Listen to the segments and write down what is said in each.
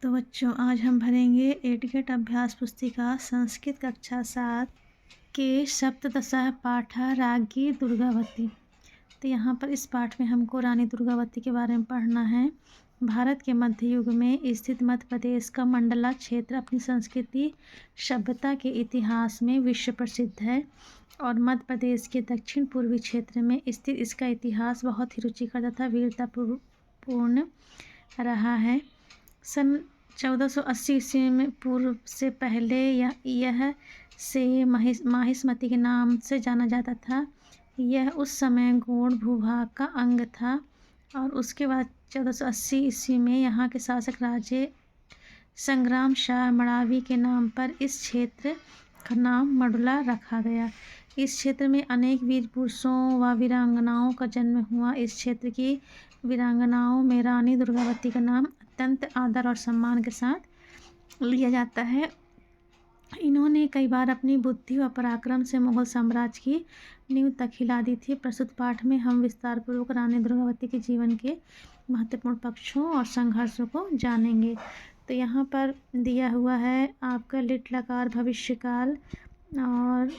तो बच्चों आज हम भरेंगे एटिकेट अभ्यास पुस्तिका संस्कृत कक्षा 7 के सप्तदशः पाठ राज्ञी दुर्गावती। तो यहाँ पर इस पाठ में हमको रानी दुर्गावती के बारे में पढ़ना है। भारत के मध्य युग में स्थित मध्य प्रदेश का मंडला क्षेत्र अपनी संस्कृति सभ्यता के इतिहास में विश्व प्रसिद्ध है और मध्य प्रदेश के दक्षिण पूर्वी क्षेत्र में स्थित इसका इतिहास बहुत ही रुचिकर तथा वीरतापूर्ण रहा है। सन 1480 ईस्वी में पूर्व से पहले यह से माहिष्मती के नाम से जाना जाता था। यह उस समय गौड़ भूभाग का अंग था और उसके बाद 1480 ईस्वी में यहाँ के शासक राजे संग्राम शाह मड़ावी के नाम पर इस क्षेत्र का नाम मंडला रखा गया। इस क्षेत्र में अनेक वीर पुरुषों व वीरांगनाओं का जन्म हुआ। इस क्षेत्र की वीरांगनाओं में रानी दुर्गावती का नाम अत्यंत आदर और सम्मान के साथ लिया जाता है। इन्होंने कई बार अपनी बुद्धि व पराक्रम से मुगल साम्राज्य की नींव तक हिला दी थी। प्रस्तुत पाठ में हम विस्तार पूर्वक रानी दुर्गावती के जीवन के महत्वपूर्ण पक्षों और संघर्षों को जानेंगे। तो यहाँ पर दिया हुआ है आपका लिट लकार भविष्यकाल, और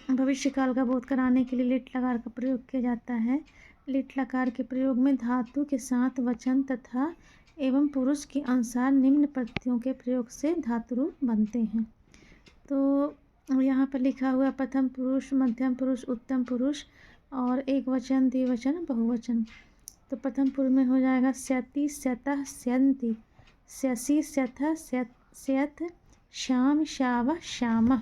भविष्यकाल का बोध कराने के लिए लिट लकार का प्रयोग किया जाता है। लिट लकार के प्रयोग में धातु के साथ वचन तथा एवं पुरुष के अनुसार निम्न प्रत्ययों के प्रयोग से धातुरूप बनते हैं। तो यहाँ पर लिखा हुआ प्रथम पुरुष, मध्यम पुरुष, उत्तम पुरुष और एक वचन, द्विवचन, बहुवचन। तो प्रथम पुरुष में हो जाएगा स्यति, स्यतः, स्यन्ति, स्यसि, स्यथः, स्यथ, श्याम, श्यावः, श्यामः।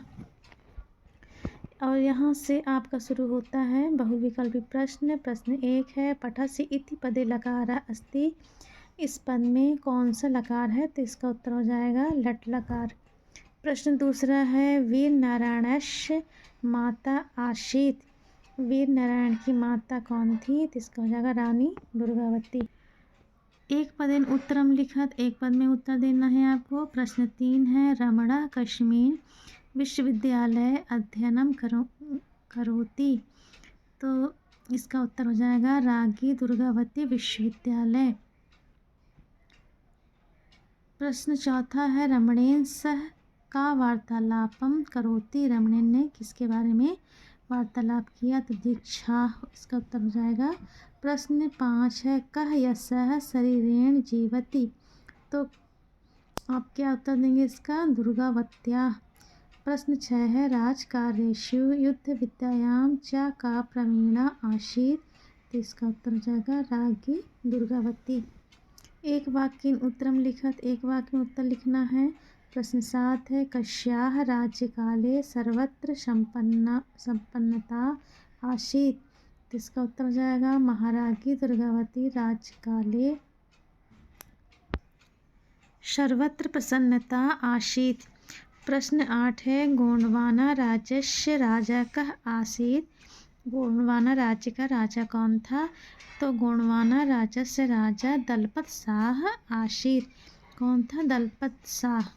और यहाँ से आपका शुरू होता है बहुविकल्पी प्रश्न। प्रश्न 1 है पठसि इति पदे लकारः अस्ति। इस पद में कौन सा लकार है? तो इसका उत्तर हो जाएगा लट लकार। प्रश्न 2 है वीर नारायणस्य माता आसीत। वीर नारायण की माता कौन थी? तो इसका हो जाएगा रानी दुर्गावती। एक पदेन उत्तरम लिखत, एक पद में उत्तर देना है आपको। प्रश्न 3 है रमणा कश्मीर विश्वविद्यालय अध्ययनम करोति। तो इसका उत्तर हो जाएगा राज्ञी दुर्गावती विश्वविद्यालय। प्रश्न 4 है रमणेन सह का वार्तालापम करोति। रमणेन ने किसके बारे में वार्तालाप किया? तो दीक्षा। इसका उत्तर हो जाएगा। प्रश्न 5 है कह यशः शरीरेण जीवति। तो आप क्या उत्तर देंगे इसका? दुर्गावत्या। प्रश्न 6 है राजकार्येषु युद्ध विद्यायां च का प्रवीणा आसीत्। तो इसका उत्तर हो जाएगा राज्ञी दुर्गावती। एक वाक्य उत्तरम लिखत, एक वाक्य में उत्तर लिखना है। प्रश्न 7 है कस्याः राज्यकाले सर्वत्र संपन्नता आसीत्। तो इसका उत्तर हो जाएगा महाराज्ञी दुर्गावती राज्यकाले सर्वत्र प्रसन्नता आसीत्। प्रश्न 8 है गोंडवाना राज्यस्य राजा कः आसीत्। गोंडवाना राज्य का राजा कौन था? तो गोंडवाना राज्यस्य राजा दलपत शाह आसीत्। कौन था? दलपत शाह।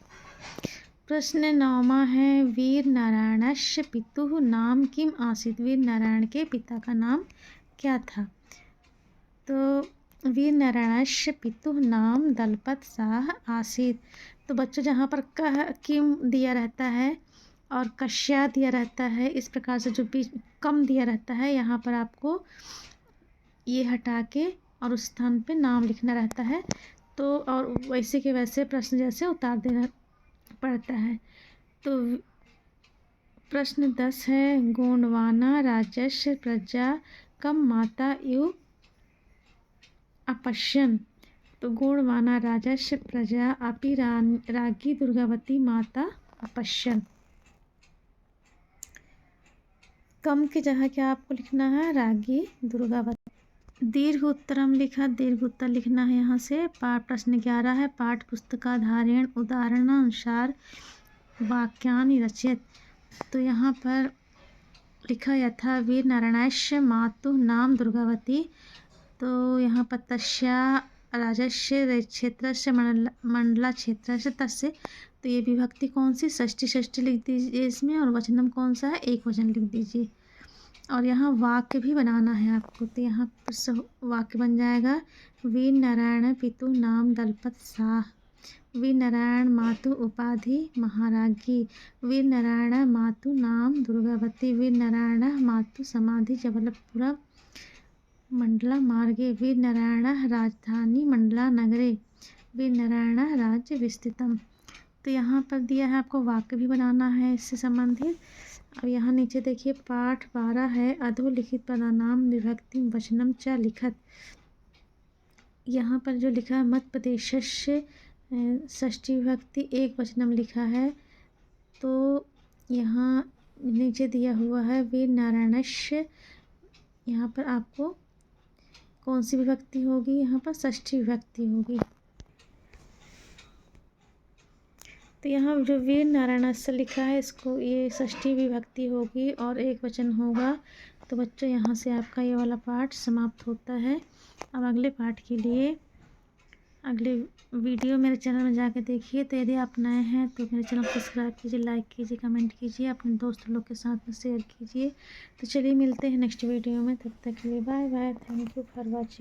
प्रश्न 9 है वीर नारायणस्य पितुः नाम किम आसीत्। वीर नारायण के पिता का नाम क्या था? तो वीर नारायणस्य पितुः नाम दलपत शाह आसीत्। तो बच्चों जहाँ पर कह किम दिया रहता है और कश्या दिया रहता है, इस प्रकार से जो बीच कम दिया रहता है यहाँ पर आपको ये हटा के और उस स्थान पे नाम लिखना रहता है। तो और वैसे के वैसे प्रश्न जैसे उतार देना पड़ता है। तो प्रश्न 10 है गोंडवाना राज्यस्य प्रजा कम माता यु अपश्यन्। तो गोंडवाना राज्यस्य प्रजा अपि राज्ञी दुर्गावती माता अपश्यन्। कम की जगह क्या आपको लिखना है? राज्ञी दुर्गावती। दीर्घ उत्तरम लिखा, दीर्घ उत्तर लिखना है यहाँ से। प्रश्न 11 है पाठ पुस्तकाधारेण उदाहरणानुसार वाक्यानि रचयत। तो यहाँ पर लिखा यथा वीर नारायणस्य मातुः नाम दुर्गावती। तो यहाँ पर तस्या राजस्य क्षेत्रस्य मंडला क्षेत्रस्य तस्य। तो ये विभक्ति कौन सी? षष्ठी लिख दीजिए इसमें, और वचनम कौन सा है? एक वचन लिख दीजिए। और यहाँ वाक्य भी बनाना है आपको। तो यहाँ पर वाक्य बन जाएगा वीर नारायण पितु नाम दलपत शाह। वीर नारायण मातु उपाधि महाराज्ञी, वीर नारायण मातु नाम दुर्गावती, वीर नारायण मातु समाधि जबलपुर मंडला मार्गे, वीर नारायण राजधानी मंडला नगरे, वीर नारायण राज्य विस्तृतम। तो यहाँ पर दिया है, आपको वाक्य भी बनाना है इससे संबंधित। अब यहाँ नीचे देखिए पाठ 12 है, अधोलिखित पदनाम विभक्ति वचनम च लिखत। यहाँ पर जो लिखा है मध्य प्रदेशस्य षष्ठी विभक्ति एक वचनम लिखा है, तो यहाँ नीचे दिया हुआ है वीर नारायणस्य। यहाँ पर आपको कौन सी विभक्ति होगी, यहाँ पर षष्ठी विभक्ति होगी। तो यहाँ जो वीर नारायणस्य लिखा है, इसको ये षष्ठी विभक्ति होगी और एक वचन होगा। तो बच्चों यहाँ से आपका ये वाला पाठ समाप्त होता है। अब अगले पाठ के लिए अगले वीडियो मेरे चैनल में जाके देखिए। तो यदि आप नए हैं तो मेरे चैनल को सब्सक्राइब कीजिए, लाइक कीजिए, कमेंट कीजिए, अपने दोस्त लोग के साथ में शेयर कीजिए। तो चलिए मिलते हैं नेक्स्ट वीडियो में, तब तक के लिए bye bye. Thank you for watching.